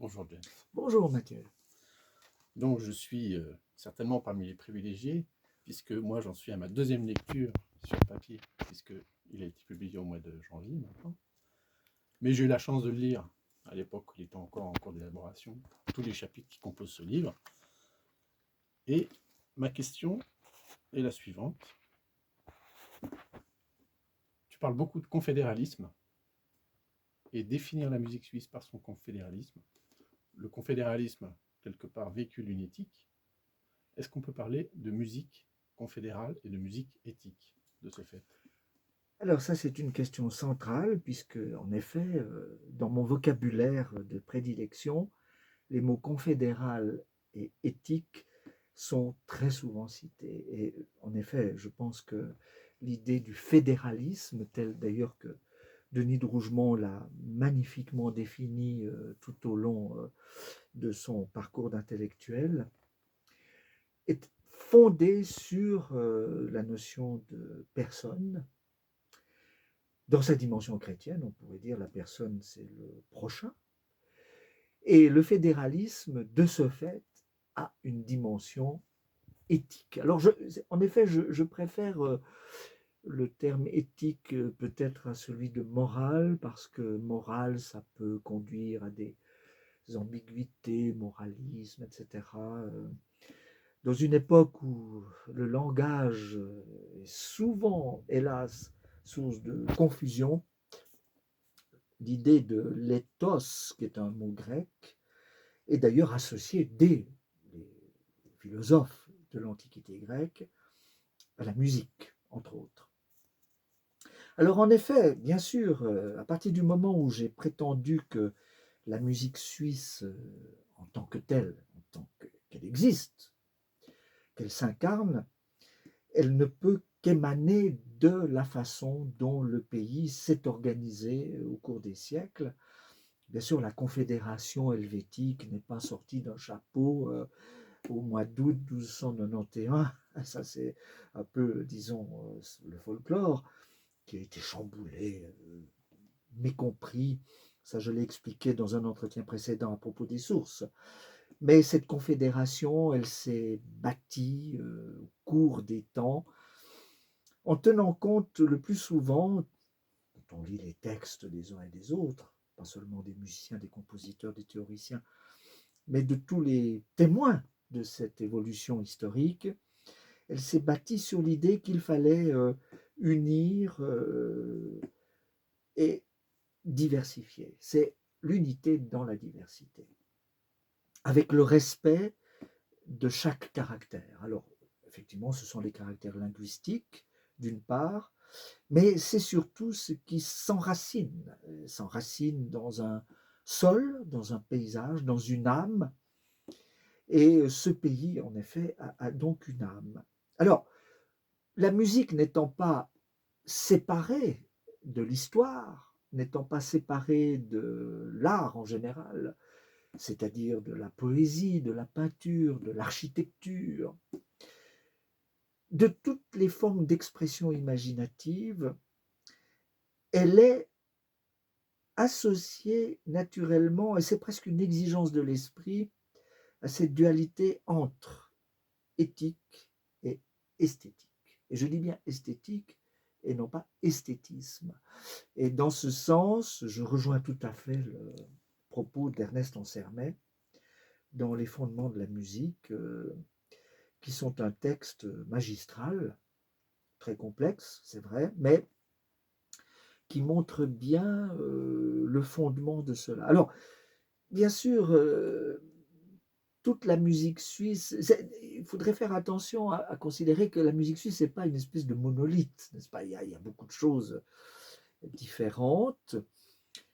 Bonjour James. Bonjour Mathieu. Donc je suis certainement parmi les privilégiés, puisque moi j'en suis à ma deuxième lecture sur papier, puisqu'il a été publié au mois de janvier maintenant. Mais j'ai eu la chance de le lire à l'époque où il était encore en cours d'élaboration, tous les chapitres qui composent ce livre. Et ma question est la suivante. Tu parles beaucoup de confédéralisme et définir la musique suisse par son confédéralisme. Le confédéralisme, quelque part, véhicule une éthique. Est-ce qu'on peut parler de musique confédérale et de musique éthique de ce fait? Alors ça c'est une question centrale puisque en effet dans mon vocabulaire de prédilection, les mots confédéral et éthique sont très souvent cités. Et en effet, je pense que l'idée du fédéralisme, tel d'ailleurs que Denis de Rougemont l'a magnifiquement défini tout au long de son parcours d'intellectuel, est fondée sur la notion de personne. Dans sa dimension chrétienne, on pourrait dire la personne, c'est le prochain. Et le fédéralisme, de ce fait, a une dimension éthique. Alors, en effet, je préfère le terme éthique peut-être à celui de morale, parce que morale, ça peut conduire à des ambiguïtés, moralisme, etc. Dans une époque où le langage est souvent, hélas, source de confusion, l'idée de l'éthos, qui est un mot grec, est d'ailleurs associée dès les philosophes de l'Antiquité grecque à la musique, entre autres. Alors en effet, bien sûr, à partir du moment où j'ai prétendu que la musique suisse, en tant que telle, qu'elle existe, qu'elle s'incarne, elle ne peut qu'émaner de la façon dont le pays s'est organisé au cours des siècles. Bien sûr, la Confédération helvétique n'est pas sortie d'un chapeau au mois d'août 1291. Ça, c'est un peu, disons, le folklore qui a été chamboulé, mécompris. Ça, je l'ai expliqué dans un entretien précédent à propos des sources. Mais cette confédération, elle s'est bâtie au cours des temps en tenant compte le plus souvent, quand on lit les textes des uns et des autres, pas seulement des musiciens, des compositeurs, des théoriciens, mais de tous les témoins de cette évolution historique, elle s'est bâtie sur l'idée qu'il fallait unir et diversifier. C'est l'unité dans la diversité, avec le respect de chaque caractère. Alors, effectivement, ce sont les caractères linguistiques, d'une part, mais c'est surtout ce qui s'enracine dans un sol, dans un paysage, dans une âme. Et ce pays, en effet, a donc une âme. Alors, la musique n'étant pas séparée de l'histoire, n'étant pas séparée de l'art en général, c'est-à-dire de la poésie, de la peinture, de l'architecture, de toutes les formes d'expression imaginative, elle est associée naturellement, et c'est presque une exigence de l'esprit, à cette dualité entre éthique et esthétique. Et je dis bien esthétique et non pas esthétisme. Et dans ce sens, je rejoins tout à fait le propos d'Ernest Ansermet dans Les fondements de la musique, qui sont un texte magistral, très complexe, c'est vrai, mais qui montre bien le fondement de cela. Alors, bien sûr, toute la musique suisse, il faudrait faire attention à considérer que la musique suisse n'est pas une espèce de monolithe, n'est-ce pas? Il y a beaucoup de choses différentes.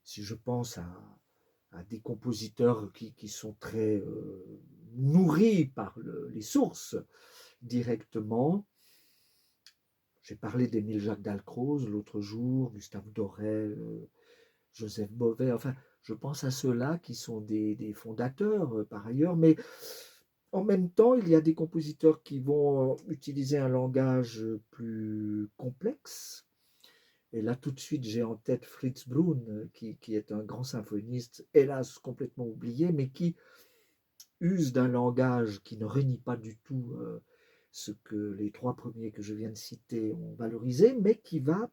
Si je pense à des compositeurs qui sont très nourris par les sources directement, j'ai parlé d'Émile Jacques Dalcroze l'autre jour, Gustave Doré, Joseph Beauvais, enfin, je pense à ceux-là qui sont des fondateurs par ailleurs, mais en même temps, il y a des compositeurs qui vont utiliser un langage plus complexe, Et là, tout de suite, j'ai en tête Fritz Brunn, qui est un grand symphoniste, hélas complètement oublié, mais qui use d'un langage qui ne renie pas du tout ce que les trois premiers que je viens de citer ont valorisé, mais qui va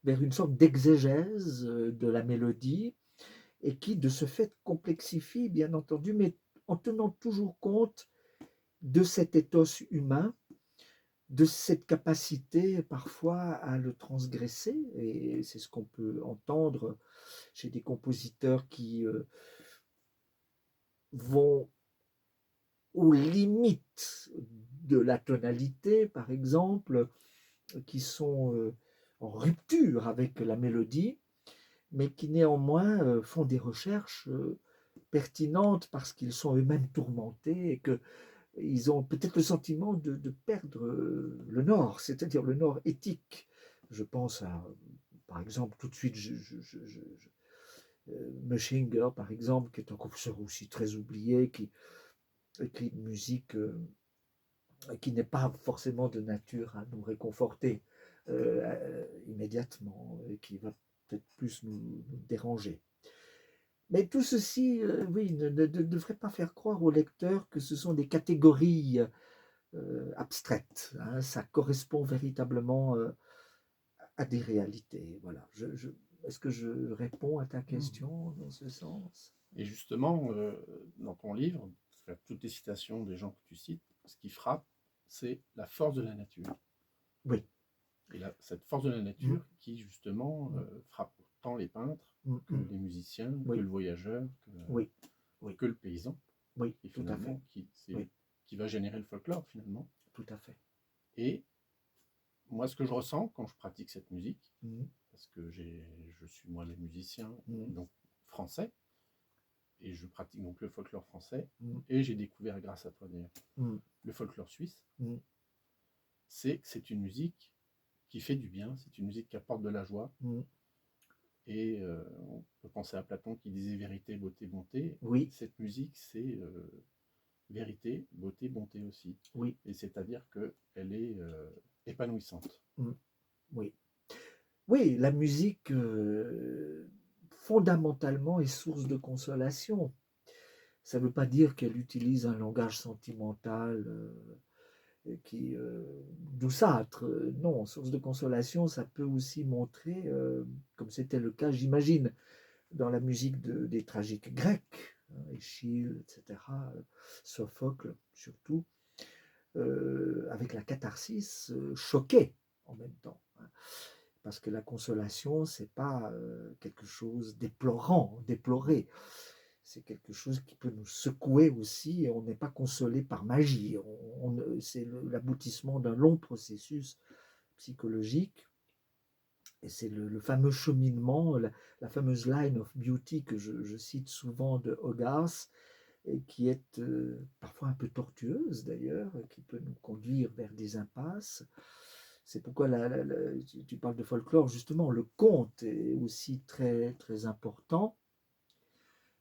vers une sorte d'exégèse de la mélodie et qui, de ce fait, complexifie, bien entendu, mais en tenant toujours compte de cet ethos humain, de cette capacité parfois à le transgresser, et c'est ce qu'on peut entendre chez des compositeurs qui vont aux limites de la tonalité, par exemple, qui sont en rupture avec la mélodie, mais qui néanmoins font des recherches pertinentes parce qu'ils sont eux-mêmes tourmentés et qu'ils ont peut-être le sentiment de perdre le nord, c'est-à-dire le nord éthique. Je pense à, par exemple, tout de suite, Meshinger, par exemple, qui est un compositeur aussi très oublié, qui écrit une musique qui n'est pas forcément de nature à nous réconforter immédiatement, et qui va peut-être plus nous déranger. Mais tout ceci, oui, ne devrait pas faire croire au lecteur que ce sont des catégories abstraites. Hein. Ça correspond véritablement à des réalités. Voilà. Est-ce que je réponds à ta question dans ce sens? Et justement, dans ton livre, toutes les citations des gens que tu cites, ce qui frappe, c'est la force de la nature. Oui. Et cette force de la nature qui, justement, frappe tant les peintres que les musiciens, que le voyageur, que le paysan. Oui, et tout à fait. Qui va générer le folklore, finalement. Tout à fait. Et moi, ce que je ressens quand je pratique cette musique, parce que je suis moi-même musicien, donc français, et je pratique donc le folklore français, et j'ai découvert, grâce à toi d'ailleurs, le folklore suisse, c'est que c'est une musique qui fait du bien, c'est une musique qui apporte de la joie. Et on peut penser à Platon qui disait vérité, beauté, bonté. Oui. Cette musique, c'est vérité, beauté, bonté aussi. Oui. Et c'est-à-dire qu'elle est épanouissante. Oui. Oui, la musique, fondamentalement, est source de consolation. Ça ne veut pas dire qu'elle utilise un langage sentimental douceâtre. Non, source de consolation, ça peut aussi montrer, comme c'était le cas, j'imagine, dans la musique des tragiques grecs, Échille, etc., Sophocle surtout, avec la catharsis, choquée en même temps. Parce que la consolation, c'est pas quelque chose d'éplorant, déploré. C'est quelque chose qui peut nous secouer aussi, et on n'est pas consolé par magie. C'est l'aboutissement d'un long processus psychologique. Et c'est le fameux cheminement, la fameuse line of beauty que je cite souvent de Hogarth, et qui est parfois un peu tortueuse d'ailleurs, qui peut nous conduire vers des impasses. C'est pourquoi tu parles de folklore, justement, le conte est aussi très, très important,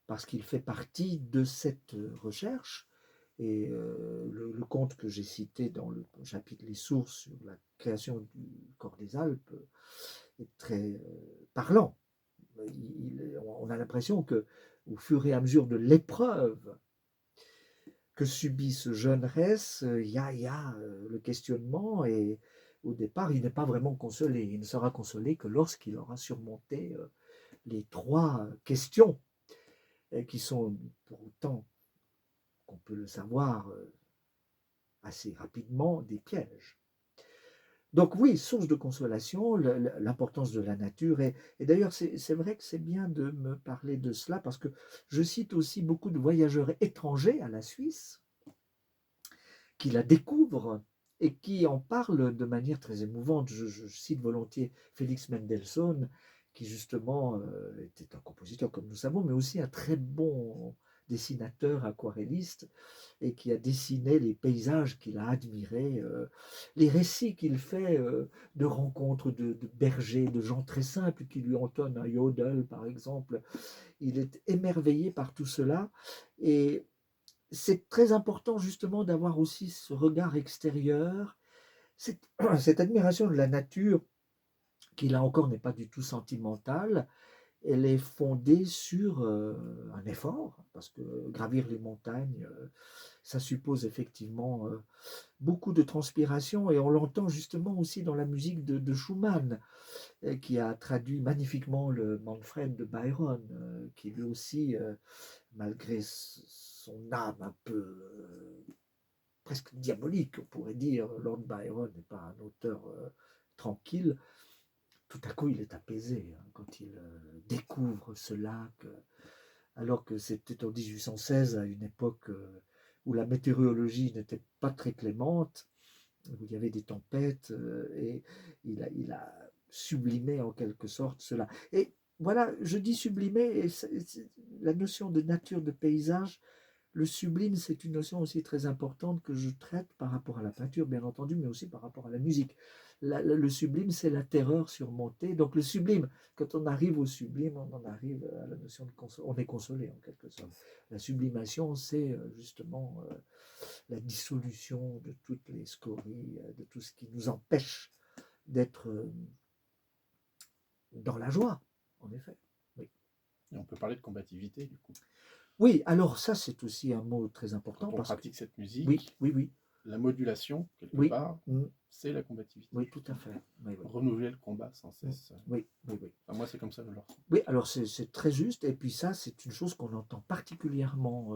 parce qu'il fait partie de cette recherche. Et le conte que j'ai cité dans le chapitre Les sources sur la création du corps des Alpes est très parlant. On a l'impression que, au fur et à mesure de l'épreuve que subit ce jeune Rès, il y a le questionnement, et au départ, il n'est pas vraiment consolé. Il ne sera consolé que lorsqu'il aura surmonté les trois questions, qui sont, pour autant qu'on peut le savoir assez rapidement, des pièges. Donc oui, source de consolation, l'importance de la nature. Et d'ailleurs, c'est vrai que c'est bien de me parler de cela, parce que je cite aussi beaucoup de voyageurs étrangers à la Suisse qui la découvrent et qui en parlent de manière très émouvante. Je cite volontiers Félix Mendelssohn, qui justement était un compositeur, comme nous savons, mais aussi un très bon dessinateur aquarelliste, et qui a dessiné les paysages qu'il a admirés, les récits qu'il fait de rencontres de bergers, de gens très simples qui lui entonnent un yodel, par exemple. Il est émerveillé par tout cela, et c'est très important justement d'avoir aussi ce regard extérieur, cette admiration de la nature qui là encore n'est pas du tout sentimentale. Elle est fondée sur un effort, parce que gravir les montagnes, ça suppose effectivement beaucoup de transpiration, et on l'entend justement aussi dans la musique de Schumann, qui a traduit magnifiquement le Manfred de Byron, qui lui aussi, malgré son âme un peu presque diabolique, on pourrait dire, Lord Byron n'est pas un auteur tranquille. Tout à coup, il est apaisé hein, quand il découvre ce lac, alors que c'était en 1816, à une époque où la météorologie n'était pas très clémente, où il y avait des tempêtes, et il a sublimé en quelque sorte cela. Et voilà, je dis sublimé, et la notion de nature, de paysage, le sublime, c'est une notion aussi très importante que je traite par rapport à la peinture, bien entendu, mais aussi par rapport à la musique. Le sublime, c'est la terreur surmontée. Donc le sublime, quand on arrive au sublime, on en arrive à la notion de on est consolé en quelque sorte. La sublimation, c'est justement la dissolution de toutes les scories, de tout ce qui nous empêche d'être dans la joie, en effet. Oui. Et on peut parler de combativité, du coup. Oui, alors ça, c'est aussi un mot très important. Quand on parce pratique que, cette musique, oui, oui, oui. la modulation, quelque Oui, part, c'est la combativité. oui, tout à fait. Oui, oui. Renouveler le combat sans cesse. Oui, oui, oui. Enfin, moi, c'est comme ça que je le ressens. Oui, alors c'est très juste. Et puis ça, c'est une chose qu'on entend particulièrement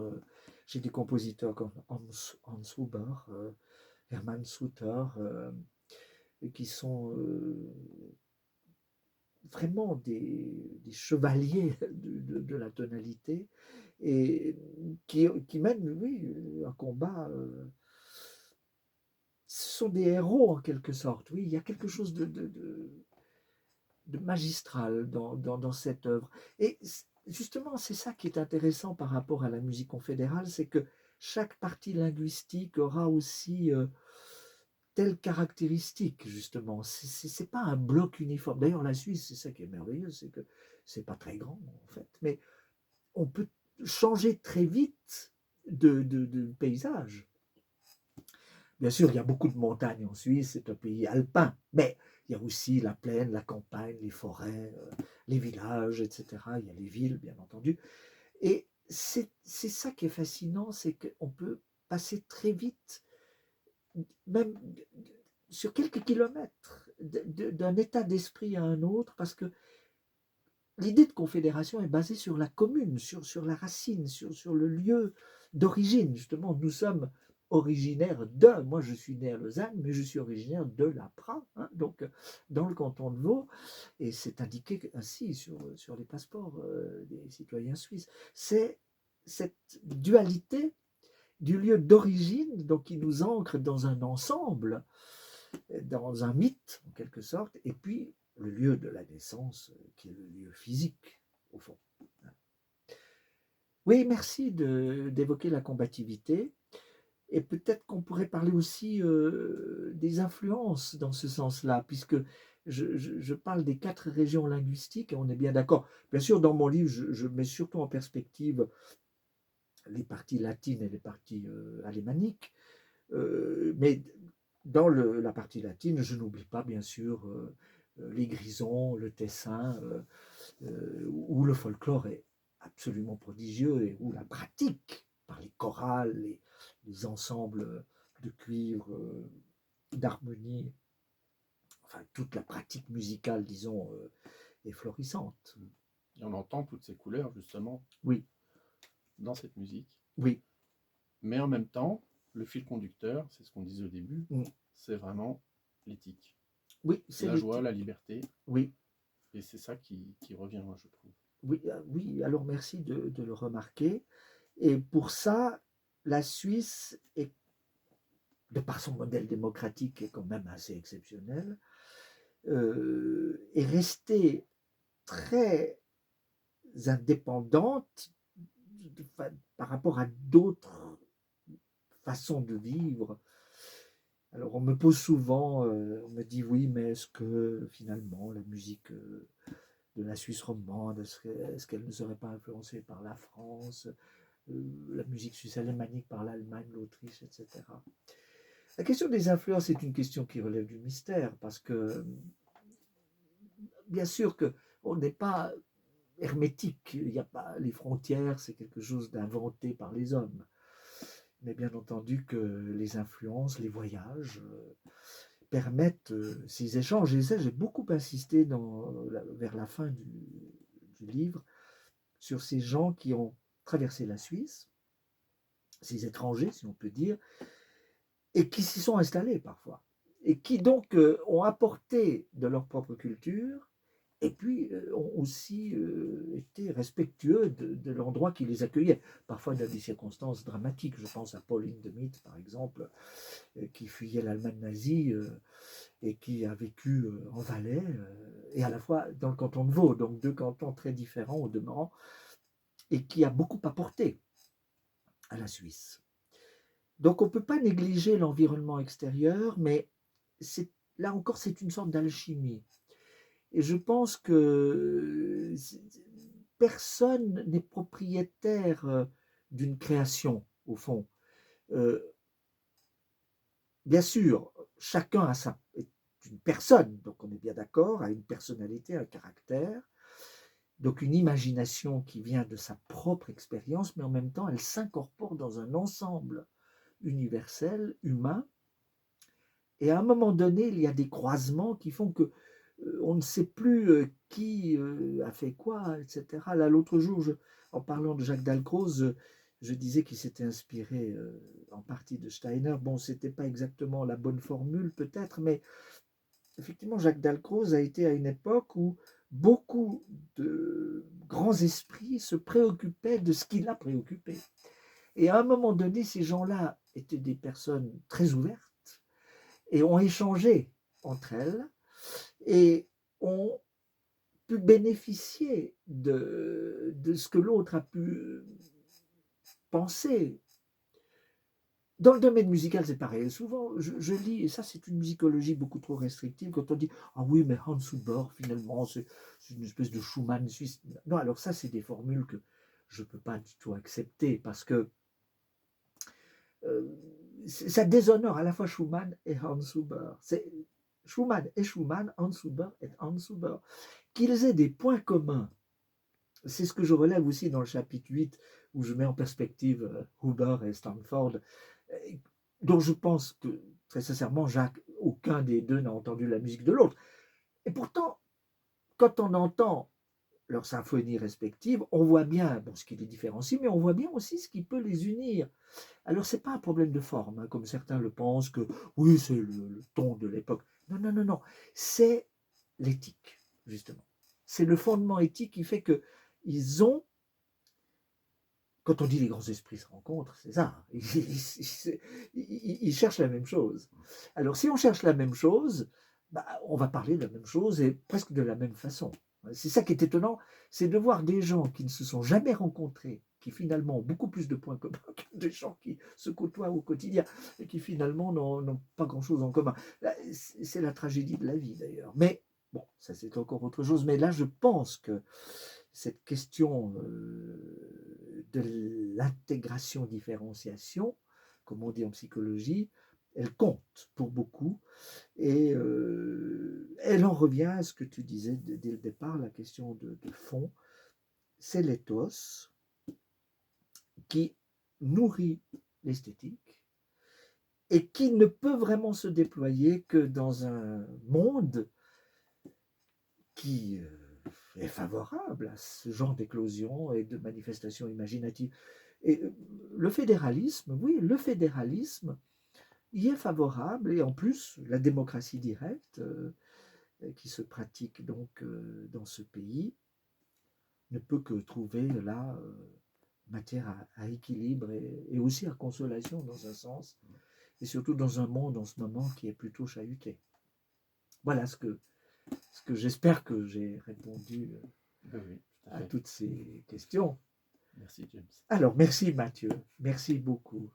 chez des compositeurs comme Hans Huber, Hermann Suter, qui sont vraiment des chevaliers de la tonalité et qui mènent, oui, un combat. Ce sont des héros en quelque sorte. Oui, il y a quelque chose de magistral dans cette œuvre. Et justement, c'est ça qui est intéressant par rapport à la musique confédérale, c'est que chaque partie linguistique aura aussi telle caractéristique, justement. C'est pas un bloc uniforme. D'ailleurs, la Suisse, c'est ça qui est merveilleux, c'est que c'est pas très grand, en fait. Mais on peut changer très vite de paysage. Bien sûr, il y a beaucoup de montagnes en Suisse, c'est un pays alpin, mais il y a aussi la plaine, la campagne, les forêts, les villages, etc. Il y a les villes, bien entendu. Et c'est ça qui est fascinant, c'est qu'on peut passer très vite, même sur quelques kilomètres, d'un état d'esprit à un autre, parce que l'idée de confédération est basée sur la commune, sur la racine, sur le lieu d'origine. Justement, nous sommes originaires moi je suis né à Lausanne, mais je suis originaire de l'Apra, hein, donc dans le canton de Vaud, et c'est indiqué ainsi sur les passeports des citoyens suisses. C'est cette dualité du lieu d'origine, donc qui nous ancre dans un ensemble, dans un mythe en quelque sorte, et puis le lieu de la naissance, qui est le lieu physique, au fond. Oui, merci d'évoquer la combativité. Et peut-être qu'on pourrait parler aussi des influences dans ce sens-là, puisque je parle des 4 régions linguistiques, et on est bien d'accord. Bien sûr, dans mon livre, je mets surtout en perspective les parties latines et les parties alémaniques. Mais dans la partie latine, je n'oublie pas, bien sûr, les Grisons, le Tessin, où le folklore est absolument prodigieux et où la pratique, par les chorales, les ensembles de cuivre, d'harmonie, enfin toute la pratique musicale, disons, est florissante. Et on entend toutes ces couleurs, justement, Oui, dans cette musique. oui. Mais en même temps, le fil conducteur, c'est ce qu'on disait au début, Mm. c'est vraiment l'éthique. Oui, c'est La joie, l'éthique. la liberté. Oui. Et c'est ça qui revient, moi, je trouve. Oui, oui, alors merci de le remarquer. Et pour ça, la Suisse, est, de par son modèle démocratique, qui est quand même assez exceptionnel, est restée très indépendante par rapport à d'autres façons de vivre. Alors on me pose souvent, on me dit oui, mais est-ce que finalement la musique de la Suisse romande, est-ce qu'elle ne serait pas influencée par la France, la musique suisse alémanique par l'Allemagne, l'Autriche, etc. La question des influences est une question qui relève du mystère, parce que bien sûr qu'on n'est pas hermétique, il n'y a pas les frontières, c'est quelque chose d'inventé par les hommes. Mais bien entendu que les influences, les voyages permettent ces échanges. Et ça, j'ai beaucoup insisté vers la fin du livre sur ces gens qui ont traversé la Suisse, ces étrangers, si on peut dire, et qui s'y sont installés parfois, et qui donc ont apporté de leur propre culture, et puis ont aussi été respectueux de l'endroit qui les accueillait, parfois dans des circonstances dramatiques. Je pense à Paul Hindemith, par exemple, qui fuyait l'Allemagne nazie et qui a vécu en Valais, et à la fois dans le canton de Vaud, donc deux cantons très différents au demeurant, et qui a beaucoup apporté à la Suisse. Donc on ne peut pas négliger l'environnement extérieur, mais là encore c'est une sorte d'alchimie. Et je pense que personne n'est propriétaire d'une création, au fond. Bien sûr, chacun est une personne, donc on est bien d'accord, a une personnalité, un caractère, donc une imagination qui vient de sa propre expérience, mais en même temps elle s'incorpore dans un ensemble universel, humain, et à un moment donné, il y a des croisements qui font que on ne sait plus qui a fait quoi, etc. Là, l'autre jour, en parlant de Jacques Dalcroze, je disais qu'il s'était inspiré en partie de Steiner. Bon, ce n'était pas exactement la bonne formule peut-être, mais effectivement, Jacques Dalcroze a été à une époque où beaucoup de grands esprits se préoccupaient de ce qui l'a préoccupé. Et à un moment donné, ces gens-là étaient des personnes très ouvertes et ont échangé entre elles et ont pu bénéficier de ce que l'autre a pu penser. Dans le domaine musical, c'est pareil. Souvent, je lis, et ça, c'est une musicologie beaucoup trop restrictive, quand on dit « Ah oui, mais Hans Huber, finalement, c'est une espèce de Schumann suisse. » Non, alors ça, c'est des formules que je ne peux pas du tout accepter, parce que ça déshonore à la fois Schumann et Hans Huber. Schumann est Schumann, Hans Huber est Hans Huber. Qu'ils aient des points communs, c'est ce que je relève aussi dans le chapitre 8, où je mets en perspective Huber et Stanford, dont je pense que, très sincèrement, Jacques, aucun des deux n'a entendu la musique de l'autre. Et pourtant, quand on entend leurs symphonies respectives, on voit bien ce qui les différencie, mais on voit bien aussi ce qui peut les unir. Alors, ce n'est pas un problème de forme, hein, comme certains le pensent, que oui, c'est le ton de l'époque. Non, non, non, non. C'est l'éthique, justement. C'est le fondement éthique qui fait qu'ils ont, quand on dit les grands esprits se rencontrent, c'est ça, ils cherchent la même chose. Alors, si on cherche la même chose, on va parler de la même chose et presque de la même façon. C'est ça qui est étonnant, c'est de voir des gens qui ne se sont jamais rencontrés, qui finalement ont beaucoup plus de points communs que des gens qui se côtoient au quotidien et qui finalement n'ont pas grand-chose en commun. C'est la tragédie de la vie d'ailleurs. Mais bon, ça c'est encore autre chose. Mais là, je pense que cette question de l'intégration-différenciation, comme on dit en psychologie, elle compte pour beaucoup. Et elle en revient à ce que tu disais dès le départ, la question de fond, c'est l'éthos qui nourrit l'esthétique et qui ne peut vraiment se déployer que dans un monde qui est favorable à ce genre d'éclosion et de manifestation imaginative. Et le fédéralisme, oui, le fédéralisme y est favorable, et en plus, la démocratie directe qui se pratique donc dans ce pays ne peut que trouver là matière à équilibre et aussi à consolation dans un sens, et surtout dans un monde en ce moment qui est plutôt chahuté. Voilà ce que j'espère que j'ai répondu Oui, tout à à fait. toutes ces questions. Merci, James. Alors, merci Mathieu, merci beaucoup.